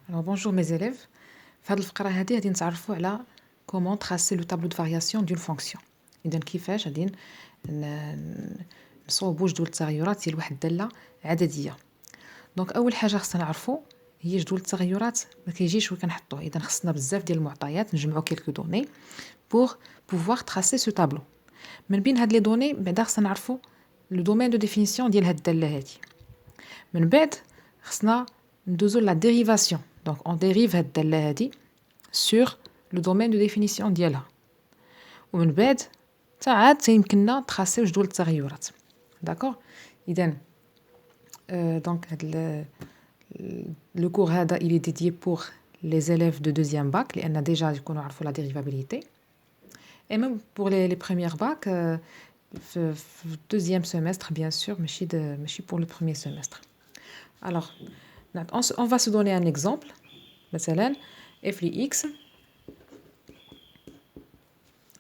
Alors bonjour mes élèves. في هذه الفقرة هذه غادي نتعرفوا على comment tracer le tableau de variation d'une fonction. إذا كيفاش غادي نصوبوا جدول التغيرات ديال واحد الدالة عددية. دونك أول حاجة خصنا نعرفوا هي جدول التغيرات ما كيجيش وكنحطوه. إذا خصنا بزاف ديال المعطيات نجمعوا quelques données pour pouvoir tracer ce tableau. من بين هاد لي دوني بعدا خصنا نعرفوا لو دومين دو ديفينيسيون ديال هاد الدالة هادي. من بعد خصنا ندوزو لا ديريفاسيون. Donc, on dérive هاد الدالة هادي sur le domaine de définition ديالها. ومن بعد عاد تيمكننا تراسيو جدول التغيرات. داكوغ. إذا دونك هاد لو كور هذا il est dédié pour les élèves de deuxième bac لأن ديجا يكونوا عرفوا la dérivabilité. Et même pour les premières bac في deuxième semestre bien sûr ماشي pour le premier semestre. Alors on va se donner un exemple. مثلا f de x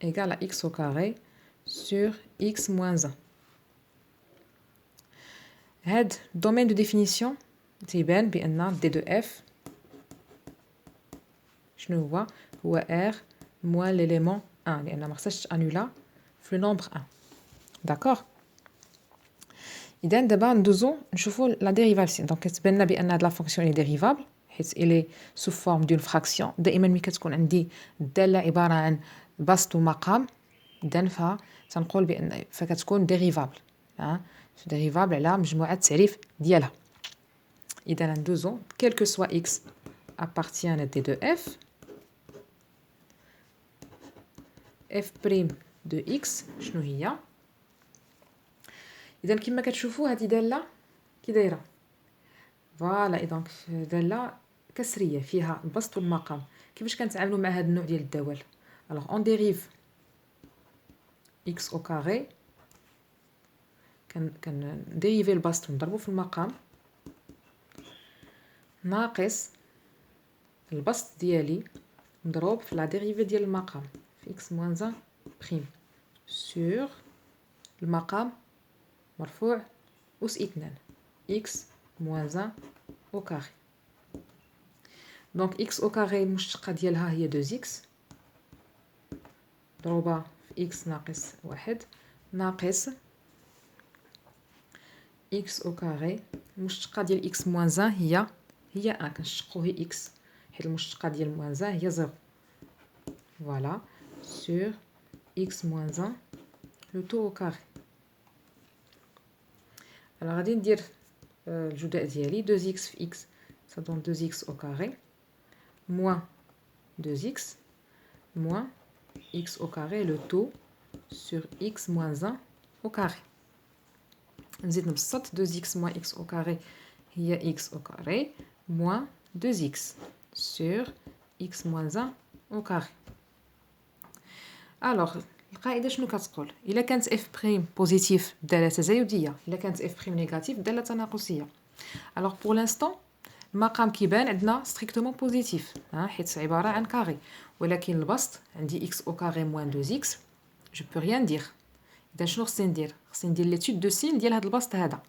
égale à x au carré sur x moins 1. هاد domaine de définition تيبان بأن d de f شنو هو r moins l'élément 1 لأن ما خصهاش تانولا في le nombre 1. d'accord. إذا دابا ندوزو نشوفو la dérivation. donc كتبان لنا بأن هاد la fonction est dérivable حيت il est sous forme d'une fraction. دائما ملي كتكون عندي الدالة عبارة عن بسط ومقام إذن تنقول بأن فكتكون ديريفابل. ديريفابل على مجموعة التعريف ديالها. إذا ندوزو quel que soit x appartient à d de f f' de x شنو هي؟ إذا كما كتشوفوا هذه دالة كي دايره فوالا. إذا دالة كسرية فيها البسط والمقام. كيفاش كنتعاملوا مع هذا النوع ديال الدوال؟ alors on dérive x au carré كنديريفي البسط ونضربو في المقام ناقص البسط ديالي مضروب في لا ديريفي ديال المقام في x moins 1 prime sur المقام مرفوع أس 2 x moins 1 au carré. donc x au carré المشتقة ديالها هي 2x ضروبة في x ناقص 1 ناقص x au carré المشتقة ديال x moins 1 هي 1 كنشقو هي x حيت المشتقة ديال moins 1 هي 0. voilà sur x moins 1 le tout au carré. alors غادي ندير الجداء ديالي 2x في x ça donne 2x au carré moins 2x moins x au carré le tout sur x moins 1 au carré. نزيد نبسط 2x moins x au carré هي x au carré moins 2x sur x moins 1 au carré. alors القاعدة شنو كتقول؟ إلا كانت f' بوزيتيف دالة تزايدية، إلا كانت f' نيجاتيف دالة تناقصية. alors pour l'instant المقام كيبان عندنا strictement بوزيتيف حيت عبارة عن كاري، ولكن البسط عندي x au carré moins 2x je peux rien dire. إذا شنو خصني ندير؟ خصني ندير ليتود دو سين ديال هاد البسط هذا.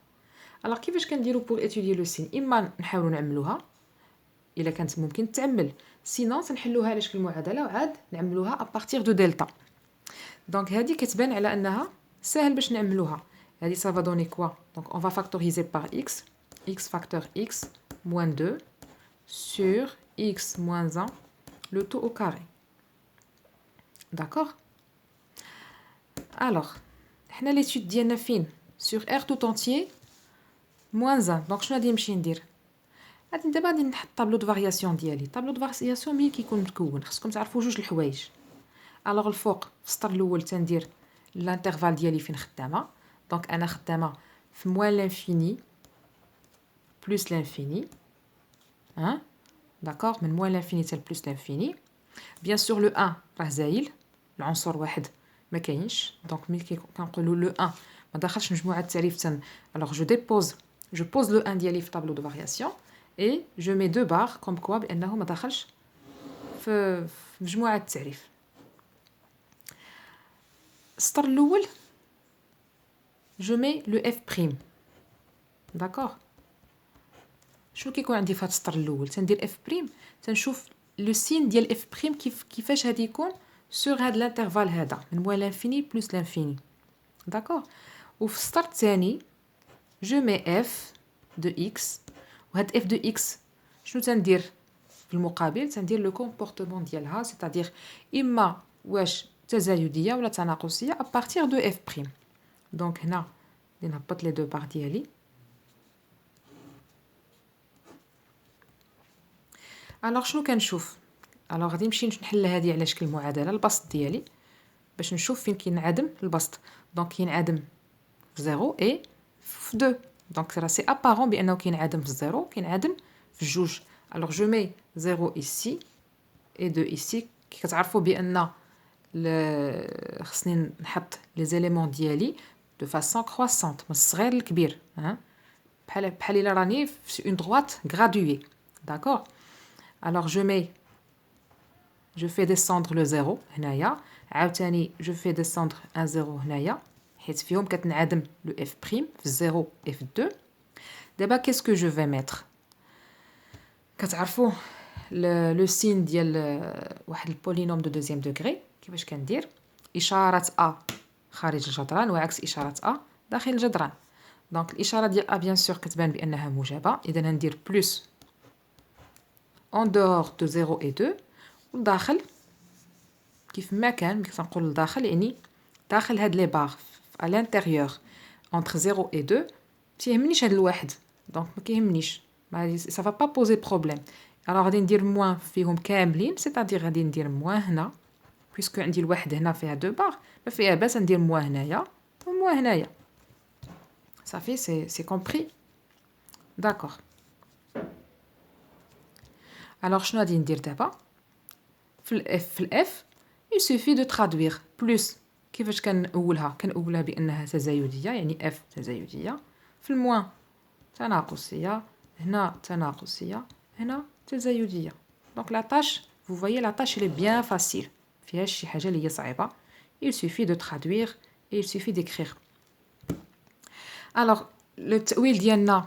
alors كيفاش كنديرو بور étudier لو سين؟ إما نحاولو نعملوها إلا كانت ممكن تعمل، سينون تنحلوها على شكل معادلة وعاد نعملوها à partir de delta. donc هذه كتبان على أنها ساهل باش نعملوها. هذه ça va donner quoi؟ donc on va factoriser par x x facteur x moins 2 sur x moins 1 le tout au carré. d'accord. alors حنا l'étude ديالنا فين؟ sur r tout entier moins 1. donc شنو غادي نمشي ندير؟ غادي دابا غادي نحط طابلو دو فارياسيون ديالي. طابلو دو فارياسيون ملي كيكون مكون خصكم تعرفوا جوج الحوايج. الوغ الفوق في السطر الاول تندير الانترفال ديالي فين خدامه. دونك انا خدامه في موان لانفيني بلس لانفيني داكوغ من موان لانفيني حتى بلس لانفيني. بيان سور لو 1 راه زايل العنصر واحد ما كاينش. دونك ملي كنقولوا لو 1 ما داخلش مجموعه التعريف الوغ جو pose لو 1 ديالي في طابلو دو فارياسيون et je mets deux barres comme quoi بانه ما داخلش في مجموعه التعريف. السطر الاول je mets le f'. d'accord. شنو كيكون عندي في هذا السطر الاول؟ تندير اف بريم، تنشوف لو سين ديال اف بريم كيفاش غادي يكون سور هذا الانترفال هذا من موان لانفيني بلس لانفيني. داكوغ. وفي السطر الثاني جو مي اف دو اكس، وهاد اف دو اكس شنو تندير في المقابل؟ تندير لو كومبورتمون ديالها، سيتادير اما واش تزايديه ولا تناقصيه ا بارتير دو اف بريم. دونك هنا نهبط لي دو بار ديالي. الوغ شنو كنشوف؟ الوغ غادي نمشي نحل هذه على شكل معادله البسط ديالي باش نشوف فين كينعدم البسط. دونك كينعدم في 0 اي في 2. دونك راه سي ابارون بانه كينعدم في 0 كينعدم في جوج. الوغ جو مي 0 ايسي اي 2 ايسي. كتعرفوا بان خصني نحط لي زيليمون ديالي دو فاسون كروسونت من الصغير للكبير، بحال الا راني في اون droite graduée. D'accord. Alors je fais descendre le 0 هنايا، عاوتاني je fais descendre un 0 هنايا حيت فيهم كتنعدم le f' في 0 et في 2. دابا qu'est-ce que je vais mettre؟ كتعرفوا لو سين ديال واحد البولينوم دو دوزيام دوغري كيفاش كندير؟ اشاره a خارج الجدران وعكس اشاره a داخل الجدران. دونك الاشاره ديال a بيان سور كتبان بانها موجبه، اذا ندير بلس en dehors de 0 et 2. والداخل كيف ما كان ملي كنقول الداخل يعني داخل هاد لي بار à l'intérieur entre 0 et 2 تيهمنيش هاد الواحد. دونك ما كيهمنيش، ما ça va pas poser problème. alors غادي ندير موان فيهم كاملين، سيتادير غادي ندير موان هنا بويسكو عندي الواحد هنا فيها دو بار، ما فيها باس ندير موان هنايا وموان هنايا. صافي سي كومبري. داكوغ. alors شنو غادي ندير دابا في الاف il suffit de traduire plus. كيفاش كنأولها بانها تزايديه يعني اف تزايديه، في الموان تناقصيه، هنا تناقصيه، هنا تزايديه. دونك لا tâche vous voyez la tâche elle est bien facile، فيهاش شي حاجه اللي هي صعيبه. il suffit de traduire et il suffit d'écrire. alors التأويل ديالنا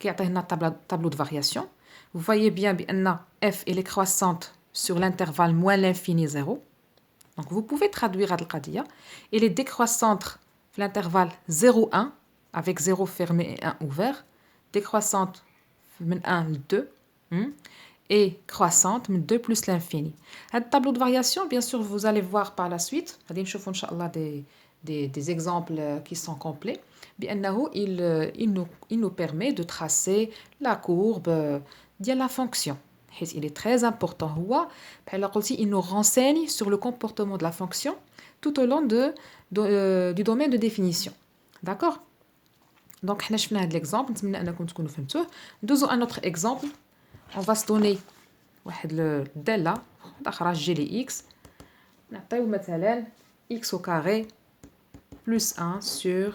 كيعطينا tableau de variation. vous voyez bien بان f elle est croissante sur l'intervalle moins l'infini 0. Donc vous pouvez traduire هاد القضيه. Elle est décroissante في l'intervalle 0,1 avec 0 fermé et 1 ouvert. Décroissante من 1 ل 2 et croissante من 2 plus l'infini. هاد tableau de variation bien sûr vous allez voir par la suite. غادي نشوفوا ان شاء الله des exemples qui sont complets بانه il nous permet de tracer la courbe ديال la fonction. Il est très important. Il nous renseigne sur le comportement de la fonction tout au long du domaine de définition. D'accord? Donc, nous avons fait l'exemple. Nous avons un autre exemple. On va se donner le delta, x. X au carré plus 1 sur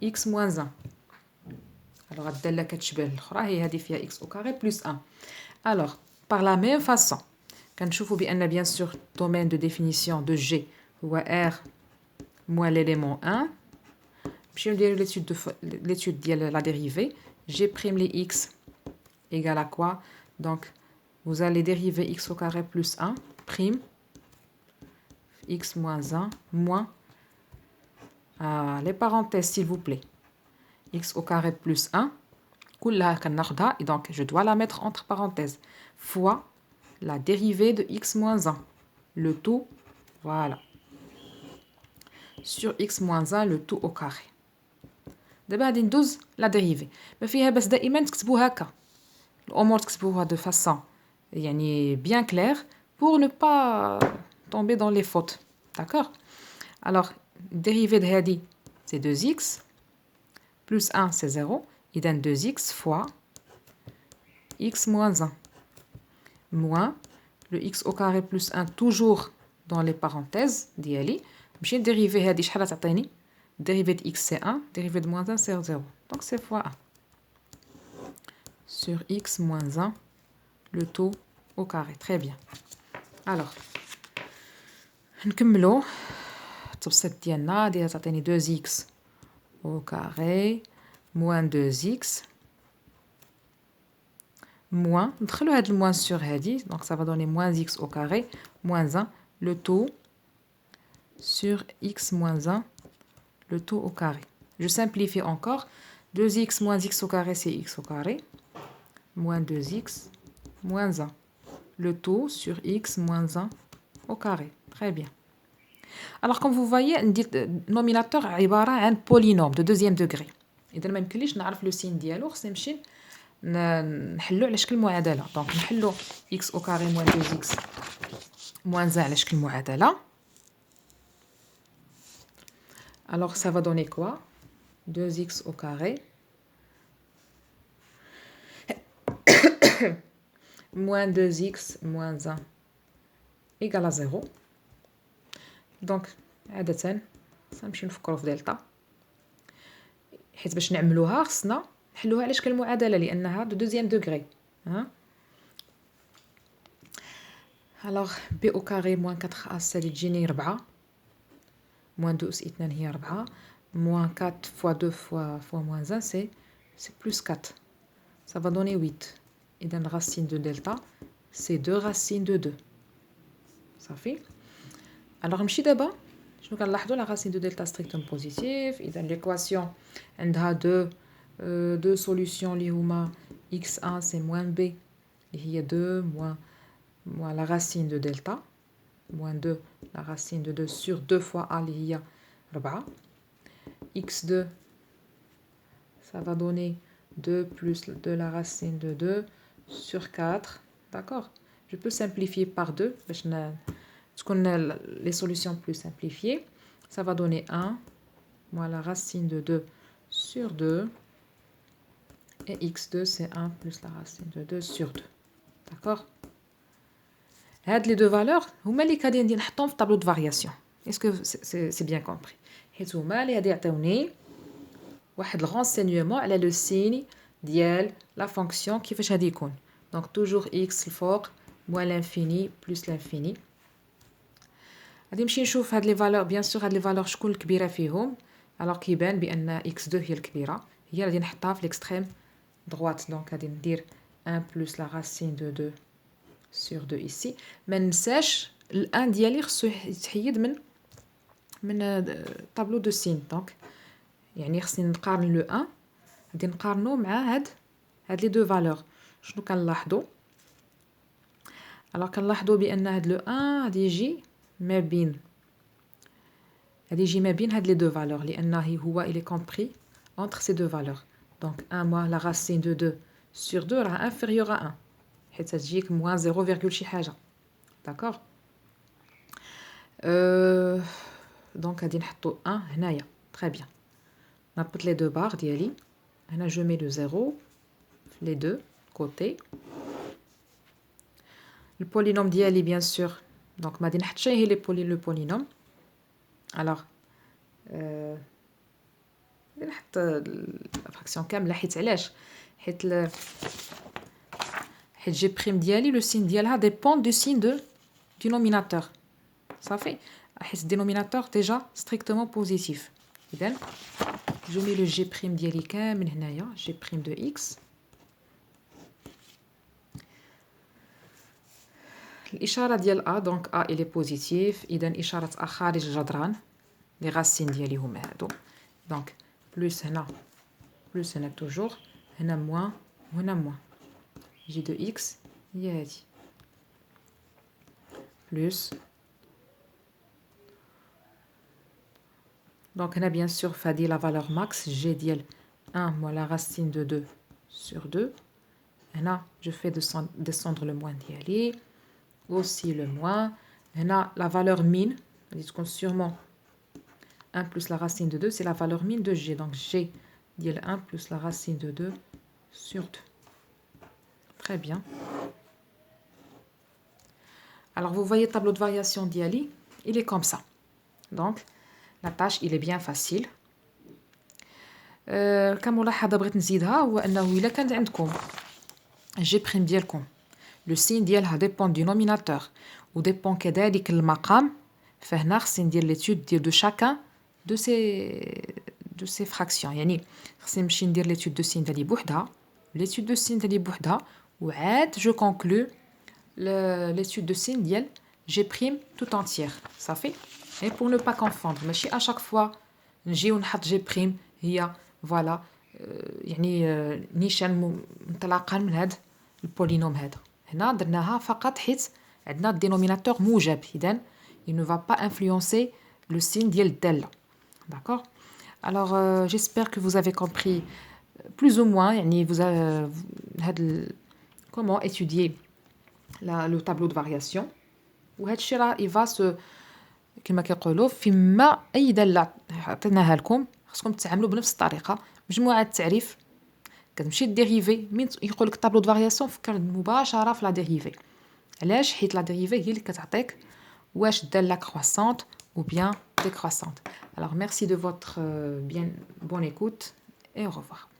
x moins 1. Alors, le delta est x au carré plus 1. Alors, par la même façon, quand je vous dis bien sûr domaine de définition de G ou R moins l'élément 1, je vais dire l'étude de la dérivée. G' les x égale à quoi? Donc, vous allez dériver x au carré plus 1 prime x moins 1 moins les parenthèses s'il vous plaît. X au carré plus 1 et donc je dois la mettre entre parenthèses fois la dérivée de x moins 1 le tout, voilà, sur x moins 1 le tout au carré. دابا غادي ندوز la dérivée. ما فيها بس دائما تكتبوا هكا الامور، تكتبوها de façon يعني bien claire pour ne pas tomber dans les fautes. D'accord? Alors dérivée de هذه c'est 2x plus 1 c'est 0. Il donne 2x fois x moins 1 moins le x au carré plus 1 toujours dans les parenthèses ديالي. باش نديريفي هذه شحال تعطيني؟ dérivée de x c'est 1, dérivée de moins 1 c'est 0. Donc c'est fois 1 sur x moins 1 le tout au carré. Très bien. Alors نكملوا التبسيط ديالنا. ديال تعطيني 2x au carré moins 2x moins, ندخلوا هاد الموان sur هادي, donc ça va donner moins x au carré, moins 1, le tout sur x moins 1, le tout au carré. Je simplifie encore, 2x moins x au carré, c'est x au carré, moins 2x, moins 1, le tout sur x moins 1 au carré. Très bien. Alors, comme vous voyez, le nominateur est un polynôme de deuxième degré. إذا ما يمكنليش نعرف لو سين ديالو خصني نمشي نحلو على شكل معادله. دونك نحلو x au carré moins 2x moins 1 على شكل معادله. Alors ça va donner quoi? 2x au carré moins 2x moins 1 égale à 0. Donc عادة غنمشيو نفكروا في دلتا، حيت باش نعملوها خصنا نحلوها على شكل معادله لانها دو دوزيام دوغري. alors b au carré moins 4ac هادي تجيني 4 moins 2 اس 2 هي 4 moins 4 fois 2 fois moins 1 c'est plus 4, ça va donner 8. إذا racine de delta c'est 2 racines de 2 صافي. alors نمشي دابا شنو كنلاحظوا؟ la racine de delta strictement positif. إذا l'équation عندها deux solutions اللي هما x1 c'est moins b اللي هي 2 moins la racine de delta moins 2 la racine de 2 sur 2 fois a اللي هي 4. x2 ça va donner 2 plus de la racine de 2 sur 4. D'accord, je peux simplifier par 2 باش تكون les solutions plus simplifiées. Ça va donner 1 moins la racine de 2 sur 2 et x2 c'est 1 plus la racine de 2 sur 2. D'accord. هاد les deux valeurs هما اللي غادي ندير نحطهم في tableau de variation. Est-ce que c'est bien compris؟ حيت هما اللي غادي يعطيوني واحد الرونسينيومون على لو سين ديال لا فونكسيون كيفاش غادي يكون. دونك توجور x الفوق moins l'infini plus l'infini. غادي نمشي نشوف هاد لي فالور. بيان سور هاد لي فالور شكون الكبيره فيهم؟ الوغ كيبان بان x2 هي الكبيره، هي غادي نحطها في ليكستريم droite. دونك غادي ندير 1 plus la racine de 2 sur 2 ici. ما ننساش ال1 ديالي خصو يتحيد من طابلو دو سين. دونك يعني خصني نقارن لو 1 غادي نقارنو مع هاد لي دو فالور. شنو كنلاحظوا؟ الوغ كنلاحظوا بان هاد لو 1 غادي يجي ما بين هاد لي دو فالور لانه هو il est compris entre ces deux valeurs. donc 1 moins la racine de 2 sur 2 راه inférieur à 1 حيت تجيك moins 0, شي حاجه. داكور. دونك غادي نحطو 1 هنايا. très bien. نربط لي دو بار ديالي هنا. je mets le 0 في les deux côtés. le polynôme ديالي bien sûr donc ما غادي نحط هي لي لو polynôme. alors نحط الفراكسيون كامله حيت علاش؟ حيت جي بريم ديالي لو سين ديالها ديبون دو سين دو نوميناتور صافي، حيت الدينوميناتور ديجا ستريكتومون بوزيتيف. اذا جو مي لو جي بريم ديالي كامل هنايا جي بريم دو اكس. الاشاره ديال ا دونك ا الي بوزيتيف، اذا اشاره ا خارج الجدران لي غاسين ديالي هما هادو. دونك بلس هنا بلس هنا توجور هنا موان وهنا موان جي دو اكس هي هادي بلس. دونك هنا بيان سور فهادي لا فالور ماكس جي ديال 1 moins la racine de 2 sur 2. هنا je fais descendre le moins ديالي aussi le moins. هنا la valeur min غادي تكون sûrement 1 plus la racine de 2 c'est la valeur min de g. donc g ديال 1 plus la racine de 2 sur 2. Très bien. Alors vous voyez le tableau de variation d'Iali, il est comme ça. Donc la tâche il est bien facile. كملاحظة بغيت نزيدها هو أنه إلا كانت عندكم جي بريم ديالكم لو سين ديالها ديبون دو نوميناتور و ديبون كذلك المقام، فهنا خصني ندير ليتود ديال دو شاكان دو سي فراكسيون. يعني خصني نمشي ندير ليتود دو سين ديالي بوحدها، ليتود دو سين ديالي بوحدها، وعاد je conclus l'étude de signe ديال G' tout entière. Ça fait. Et pour ne pas confondre, ماشي à chaque fois نجي ونحط G' هي voilà يعني نيشان انطلاقا من هذا البولينوم هذا. هنا درناها فقط حيت عندنا الدينوميناتور موجب. إذن il ne va pas influencer le signe ديال الدالة. D'accord? Alors j'espère que vous avez compris plus ou moins يعني vous comment étudier le tableau de variation. وهذا الشيء راه il va se كما كيقولوا فيما اي داله عطيناها لكم خصكم تتعاملوا بنفس الطريقه. مجموعه التعريف كتمشي ديريفي من يقول لك طابلو دو فارياسيون فكر مباشره في لا ديريفي. علاش؟ حيت لا ديريفي هي اللي كتعطيك واش الداله كرواسونت ou bien décroissante. Alors merci de votre bien bonne écoute et au revoir.